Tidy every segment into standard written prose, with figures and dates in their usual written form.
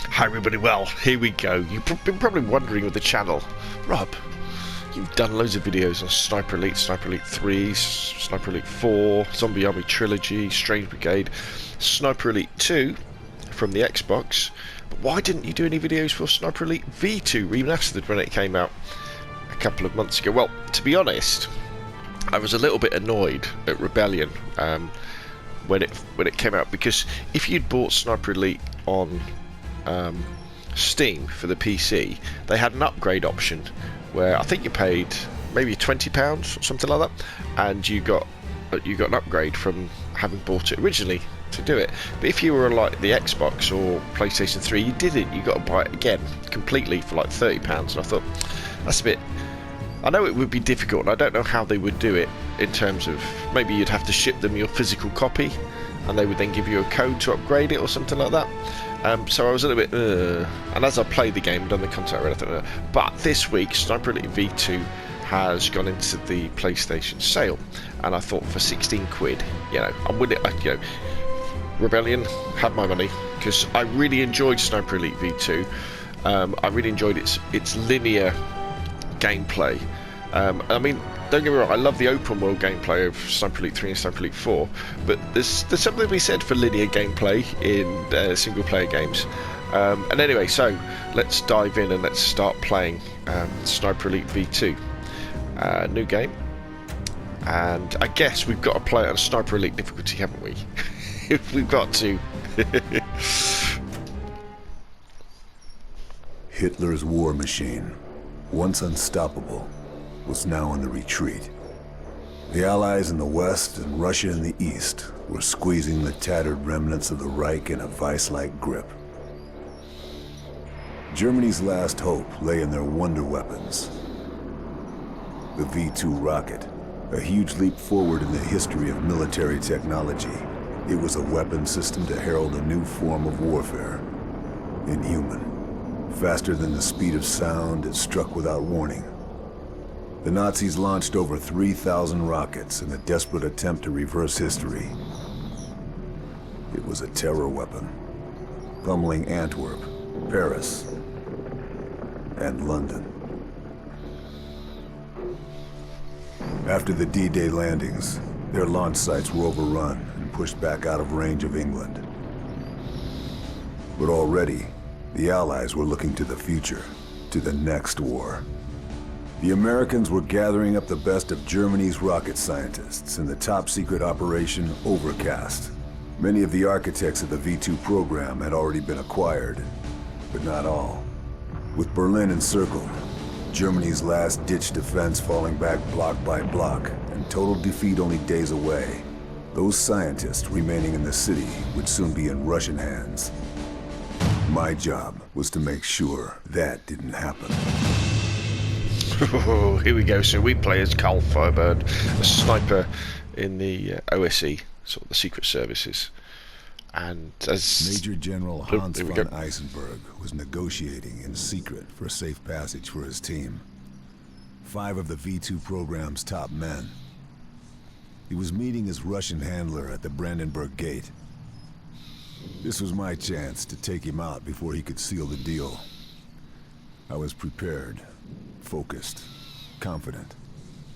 Hi everybody, well, here we go. You've been probably wondering with the channel, Rob, you've done loads of videos on Sniper Elite 3, Sniper Elite 4, Zombie Army Trilogy, Strange Brigade, Sniper Elite 2 from the Xbox, but why didn't you do any videos for Sniper Elite V2 Remastered when it came out a couple of months ago? Well, to be honest, I was a little bit annoyed at Rebellion when it came out, because if you'd bought Sniper Elite on Steam for the PC, they had an upgrade option where I think you paid maybe £20 or something like that, and you got an upgrade from having bought it originally to do it. But if you were like the Xbox or PlayStation 3, you didn't. You got to buy it again completely for like £30, and I thought that's a bit. I know it would be difficult, and I don't know how they would do it in terms of maybe you'd have to ship them your physical copy, and they would then give you a code to upgrade it or something like that. So I was a little bit, and as I played the game, done the content or anything, but this week Sniper Elite V2 has gone into the PlayStation sale, and I thought for 16 quid, you know, I'm with it. You know, Rebellion, have my money, because I really enjoyed Sniper Elite V2. I really enjoyed its linear gameplay. I mean, don't get me wrong, I love the open world gameplay of Sniper Elite 3 and Sniper Elite 4, but there's something to be said for linear gameplay in single player games. And anyway, so let's dive in and let's start playing Sniper Elite V2. New game, and I guess we've got to play it on Sniper Elite difficulty, haven't we? If we've got to. Hitler's war machine, once unstoppable, was now in the retreat. The Allies in the west and Russia in the east were squeezing the tattered remnants of the Reich in a vice-like grip. Germany's last hope lay in their wonder weapons. The V2 rocket, a huge leap forward in the history of military technology. It was a weapon system to herald a new form of warfare. Inhuman. Faster than the speed of sound, it struck without warning. The Nazis launched over 3,000 rockets in a desperate attempt to reverse history. It was a terror weapon, pummeling Antwerp, Paris, and London. After the D-Day landings, their launch sites were overrun and pushed back out of range of England. But already, the Allies were looking to the future, to the next war. The Americans were gathering up the best of Germany's rocket scientists in the top-secret Operation Overcast. Many of the architects of the V2 program had already been acquired, but not all. With Berlin encircled, Germany's last-ditch defense falling back block by block, and total defeat only days away, those scientists remaining in the city would soon be in Russian hands. My job was to make sure that didn't happen. Oh, here we go. So we play as Carl Firebird, a sniper in the OSE, sort of the Secret Services. And as Major General Hans von Eisenberg was negotiating in secret for safe passage for his team. 5 of the V2 program's top men. He was meeting his Russian handler at the Brandenburg Gate. This was my chance to take him out before he could seal the deal. I was prepared, focused, confident.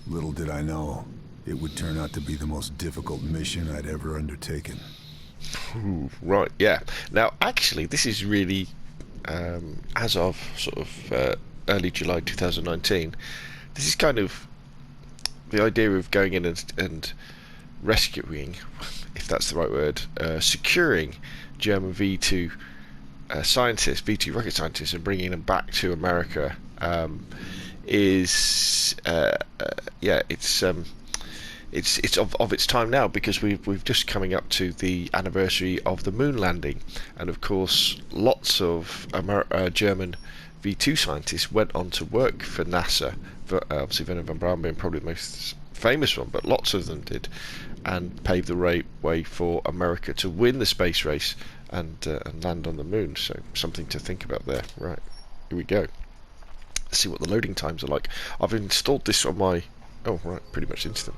Little did I know, it would turn out to be the most difficult mission I'd ever undertaken. Ooh, right, yeah. Now, actually, this is really, as of sort of early July 2019, this is kind of the idea of going in and rescuing, if that's the right word, securing German V2 scientists, V2 rocket scientists, and bringing them back to America. It's of its time now, because we've just coming up to the anniversary of the moon landing, and of course lots of German V2 scientists went on to work for NASA. Obviously Werner von Braun being probably the most famous one, but lots of them did, and paved the way for America to win the space race and land on the moon. So something to think about there. Right, here we go. Let's see what the loading times are like. I've installed this on my... Oh, right, pretty much instant.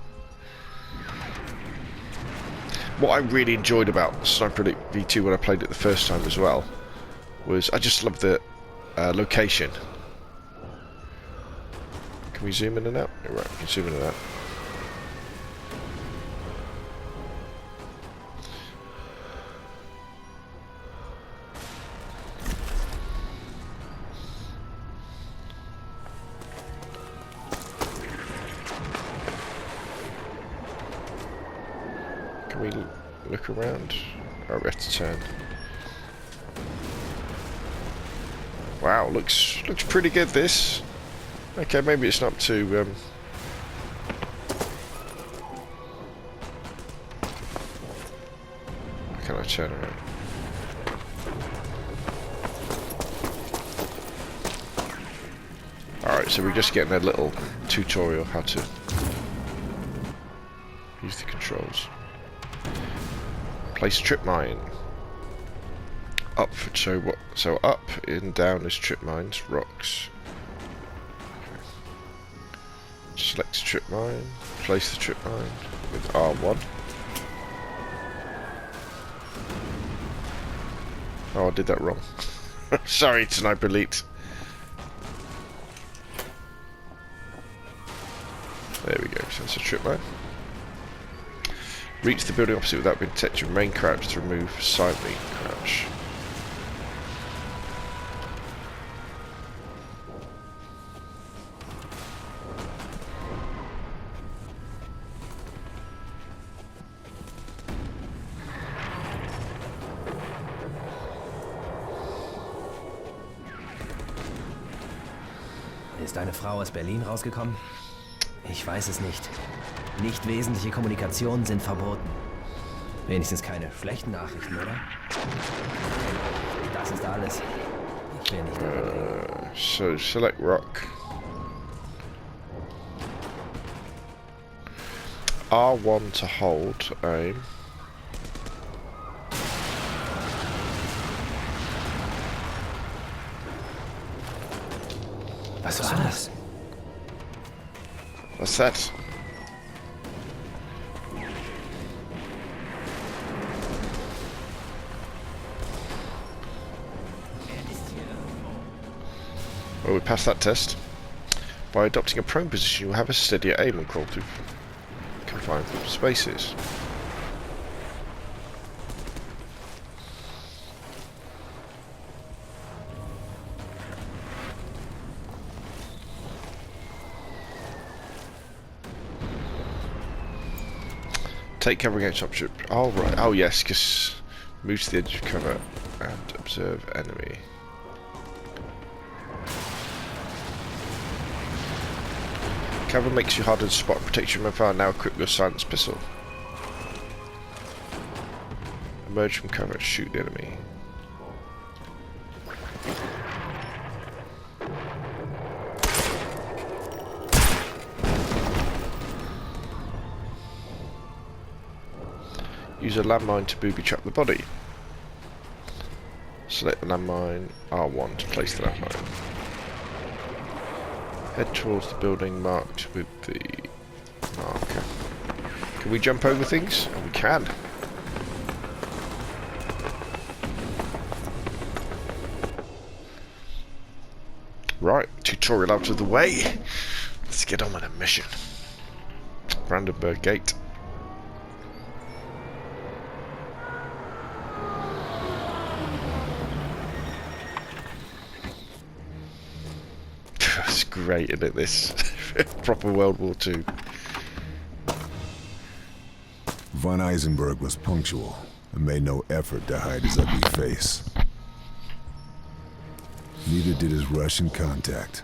What I really enjoyed about Sniper Elite V2 when I played it the first time as well was I just love the location. Can we zoom in and out? Yeah, right, we can zoom in and out. Can we look around? Oh, we have to turn. Wow, looks pretty good, this. Okay, maybe it's not too can I turn around? Alright, so we're just getting a little tutorial how to use the controls. Place trip mine. Up, so up and down is trip mines, rocks. Okay. Select trip mine, place the trip mine with R1. Oh, I did that wrong. Sorry, Sniper Elite. There we go, so it's a trip mine. Reach the building opposite without being detected. Remain crouched to remove side beam crouch. Ist eine Frau aus Berlin rausgekommen? Ich weiß es nicht. Nicht wesentliche Kommunikationen sind verboten. Wenigstens keine schlechten Nachrichten, oder? Das ist alles. Ich will nicht dabei. So, select rock. R1 to hold, aim. Was war das? What's that? Well, we passed that test. By adopting a prone position, you'll have a steadier aim and crawl through confined spaces. Take cover against option. Oh right. Oh yes, because move to the edge of cover and observe enemy. Cover makes you harder to spot and protect you from fire. Now equip your silence pistol. Emerge from cover and shoot the enemy. Use a landmine to booby trap the body. Select the landmine, R1 to place the landmine. Head towards the building marked with the marker. Can we jump over things? Oh, we can. Right, tutorial out of the way. Let's get on with the mission. Brandenburg Gate. It's great, isn't it, this? Proper World War II. Von Eisenberg was punctual and made no effort to hide his ugly face. Neither did his Russian contact.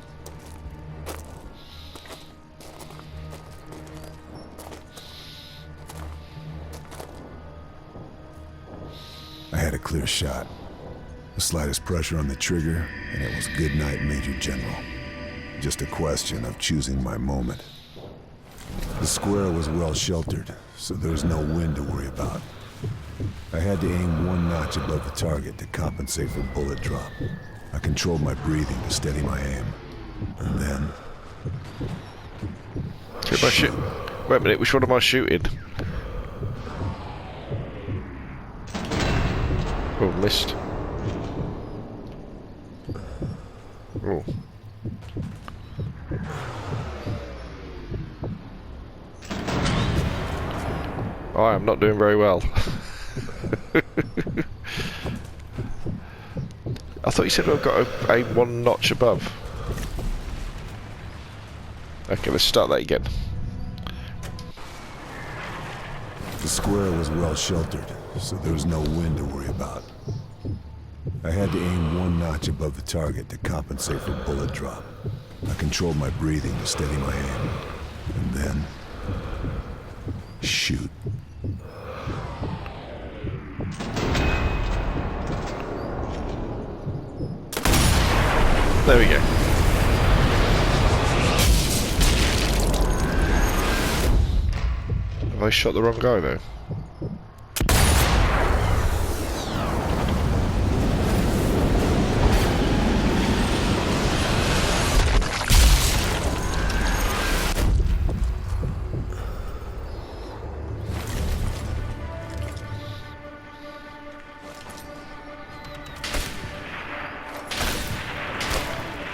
I had a clear shot. The slightest pressure on the trigger, and it was good night, Major General. Just a question of choosing my moment. The square was well sheltered, so there was no wind to worry about. I had to aim one notch above the target to compensate for bullet drop. I controlled my breathing to steady my aim. And then... Wait a minute, which one am I shooting? Oh, missed. I am not doing very well. I thought you said I've got a one notch above. Okay, let's start that again. The square was well sheltered, so there was no wind to worry about. I had to aim one notch above the target to compensate for bullet drop. I controlled my breathing to steady my aim. And then... shoot. There we go. Have I shot the wrong guy though?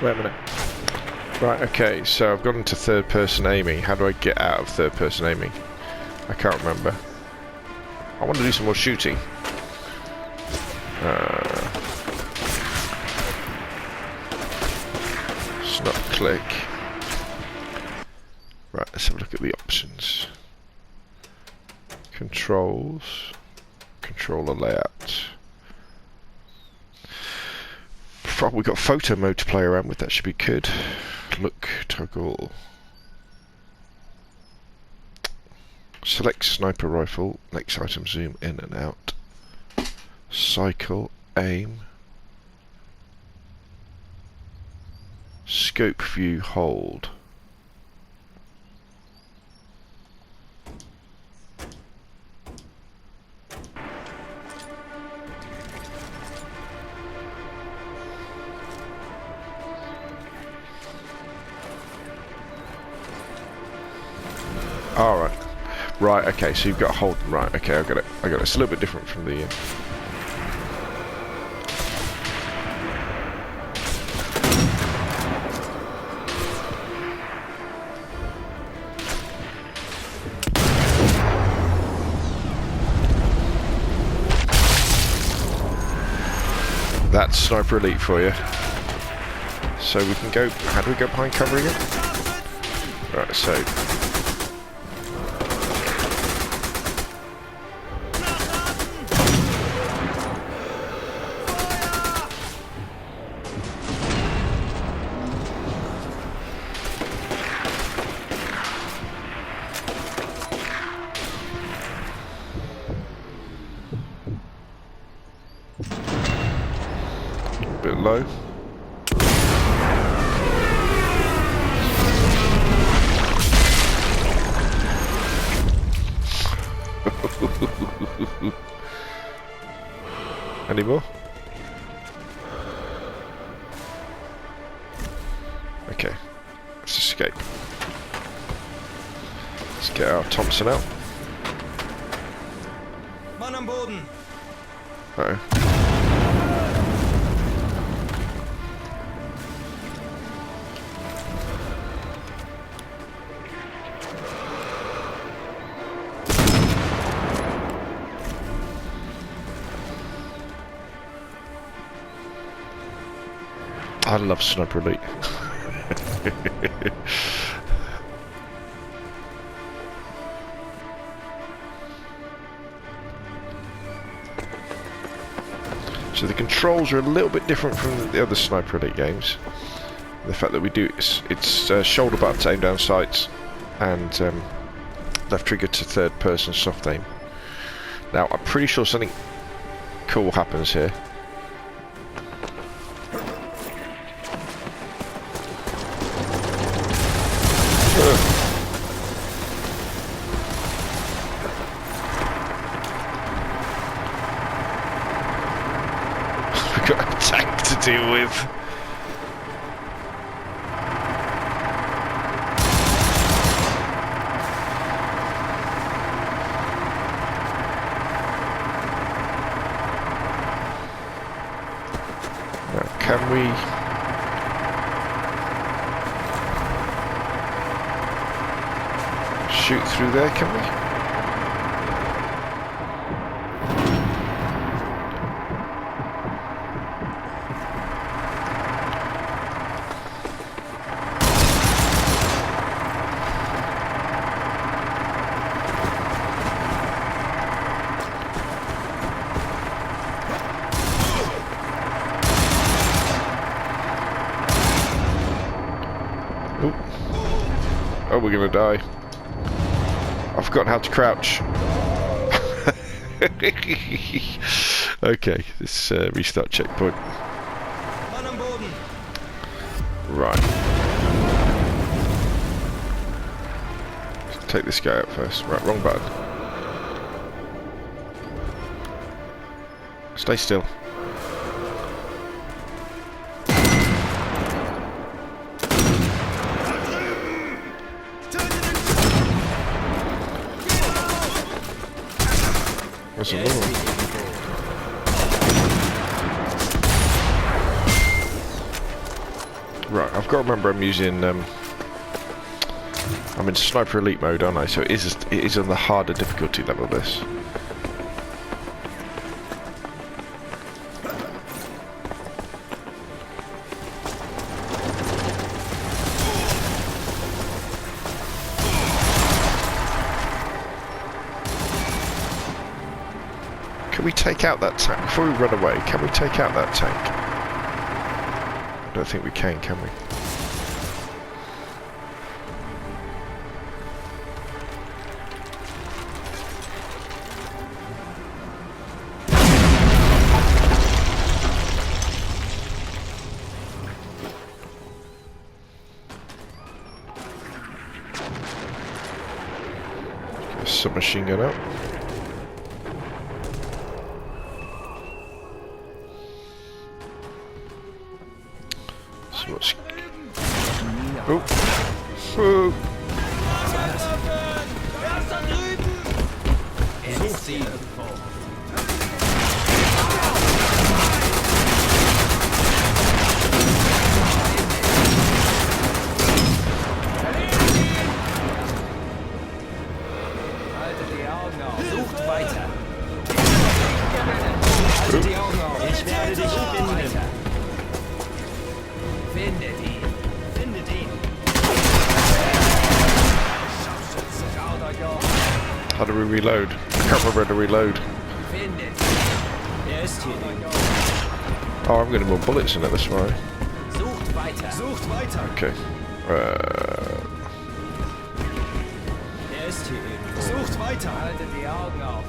Wait a minute. Right, okay, so I've got into third person aiming. How do I get out of third person aiming? I can't remember. I want to do some more shooting. It's not click. Right, let's have a look at the options. Controls. Controller layout. We've got photo mode to play around with, that should be good. Look, toggle. Select sniper rifle, next item zoom in and out. Cycle, aim. Scope view, hold. Alright. Right, okay, so you've got to hold them. Right, okay, I got it. I got it. It's a little bit different from the... That's Sniper Elite for you. So we can go... How do we go behind cover again? Right, so... bit low. Any more? Okay, let's escape. Let's get our Thompson out. Mann am Boden. Uh-oh. I love Sniper Elite. So the controls are a little bit different from the other Sniper Elite games. The fact that we do it's shoulder button to aim down sights and left trigger to third person soft aim. Now I'm pretty sure something cool happens here. Got a tank to deal with. Now, can we shoot through there, can we? we're gonna die. I've forgotten how to crouch. Okay, let's restart checkpoint. Right. Let's take this guy out first. Right, wrong button. Stay still. What's another one? Right, I've got to remember I'm using I'm in Sniper Elite mode, aren't I? So it is on the harder difficulty level, this. Can we take out that tank? Before we run away, can we take out that tank? I don't think we can we? Get a submachine gun out. Oh. Oh. Sucht weiter. Haltet die Augen auf. Ich werde dich finden. Findet ihn. Findet ihn. How do we reload? I can't remember how to reload. Findet. Er ist hier. Oh, I'm getting more bullets in it, that's why. Sucht weiter. Sucht weiter. Okay. Er ist hier irgendwo. Sucht weiter. Haltet die Augen auf.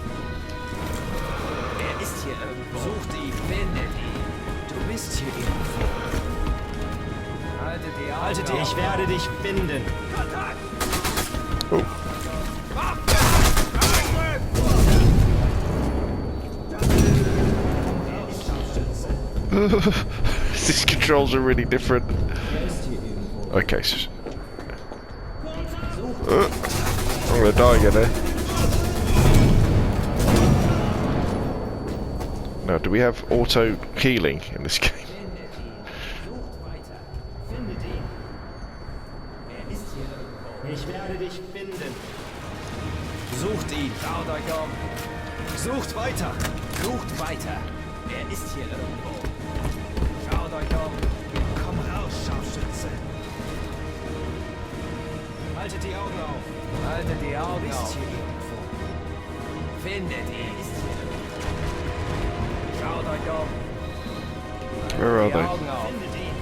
Er ist hier irgendwo. Sucht ihn. Findet ihn. Du bist hier irgendwo. Haltet die Augen auf. Haltet ihn. Ich werde dich finden. Oh. These controls are really different. Okay. I'm gonna die again, eh? Now, do we have auto healing in this game? Ich werde dich finden. Sucht ihn. Schaut euch um. Sucht weiter. Sucht weiter. Er ist hier irgendwo. Schaut euch um. Komm raus, Scharfschütze. Haltet die Augen auf. Haltet die Augen auf. Hier irgendwo. Findet ihn. Ist hier irgendwo. Schaut euch um. Where are they? Augen auf. Findet ihn.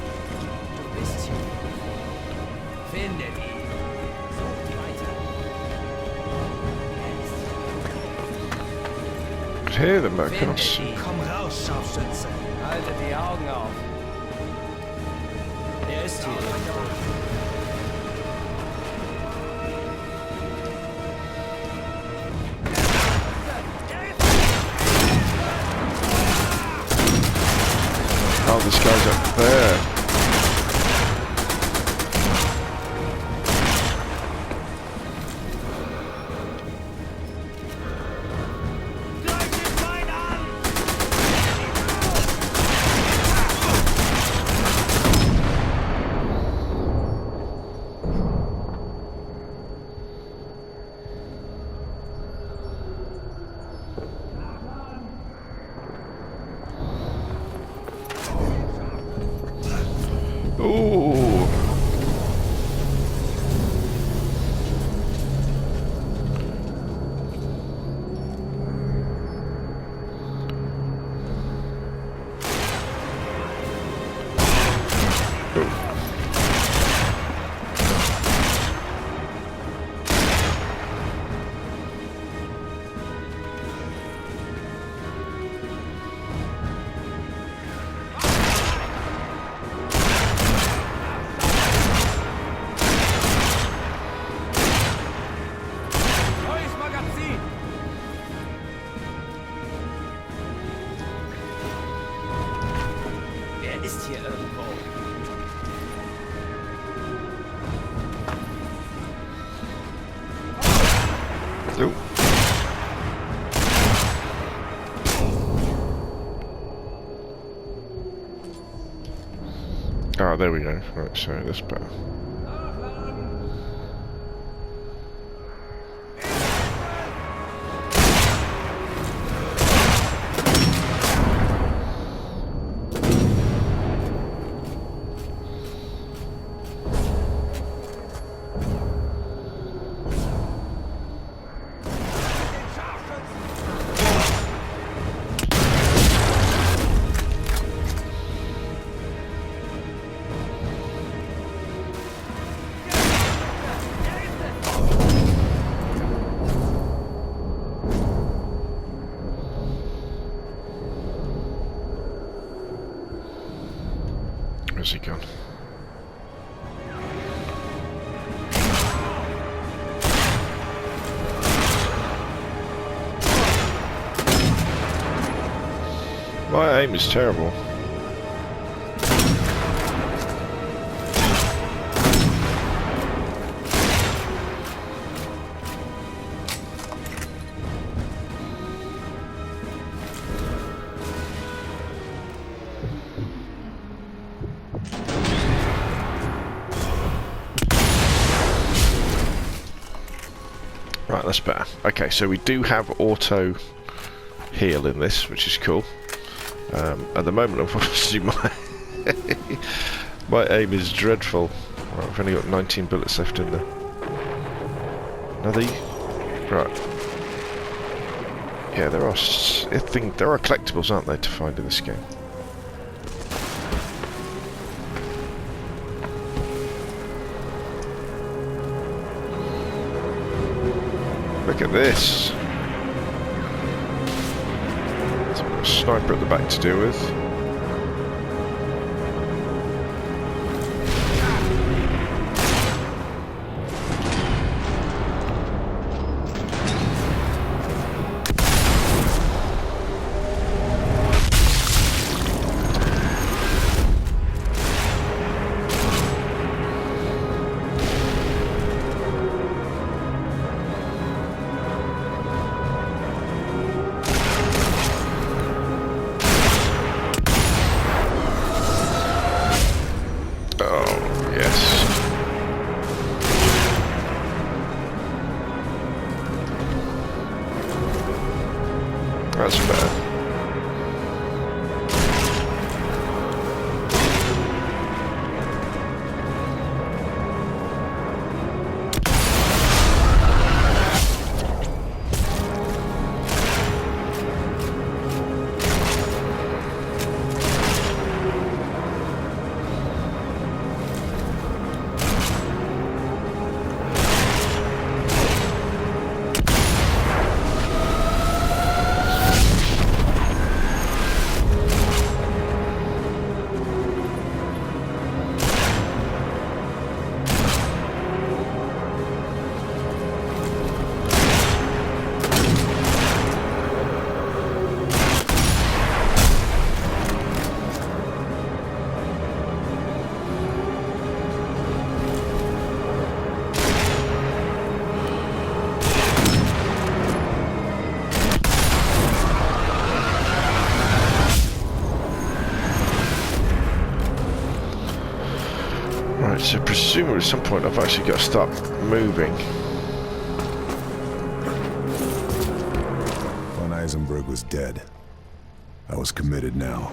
Du bist hier. Findet ihn. Sucht weiter. I could hear them, but I cannot Findet see. ihn. Komm raus, Scharfschütze. Haltet die Augen auf. Er ist hier irgendwo. Oh, this guy's up there. ist hier irgendwo. Ooh. Oh, there we go. Right, so that's better. Where's he gone? My aim is terrible. Right, that's better. Okay, so we do have auto heal in this, which is cool. At the moment, unfortunately, my aim is dreadful. Right, I've only got 19 bullets left in there. Another? Right. Yeah, there are collectibles, aren't there, to find in this game? Look at this. Sniper at the back to deal with. That's fair. Right, so presumably at some point I've actually got to start moving. Von Eisenberg was dead. I was committed now.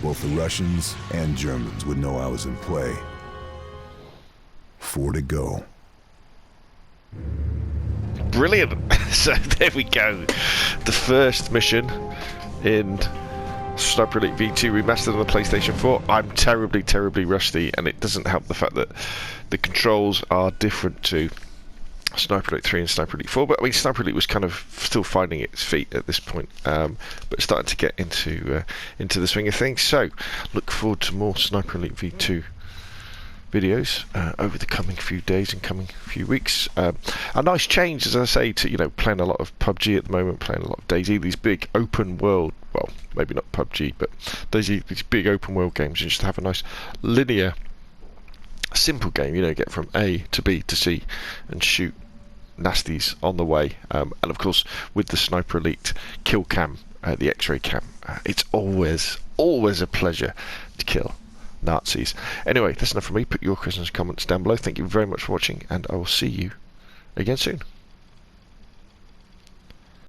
Both the Russians and Germans would know I was in play. 4 to go. Brilliant! So there we go. The first mission in Sniper Elite V2 Remastered on the PlayStation 4. I'm terribly, terribly rusty, and it doesn't help the fact that the controls are different to Sniper Elite 3 and Sniper Elite 4. But I mean, Sniper Elite was kind of still finding its feet at this point, but starting to get into the swing of things. So, look forward to more Sniper Elite V2 videos over the coming few days and coming few weeks. A nice change, as I say, to playing a lot of PUBG at the moment, playing a lot of DayZ, these big open world well, maybe not PUBG, but these big open world games, and just have a nice linear, simple game, you know, get from A to B to C and shoot nasties on the way. And of course, with the Sniper Elite kill cam, the X-ray cam, it's always a pleasure to kill Nazis. Anyway, that's enough from me. Put your questions and comments down below. Thank you very much for watching, and I will see you again soon.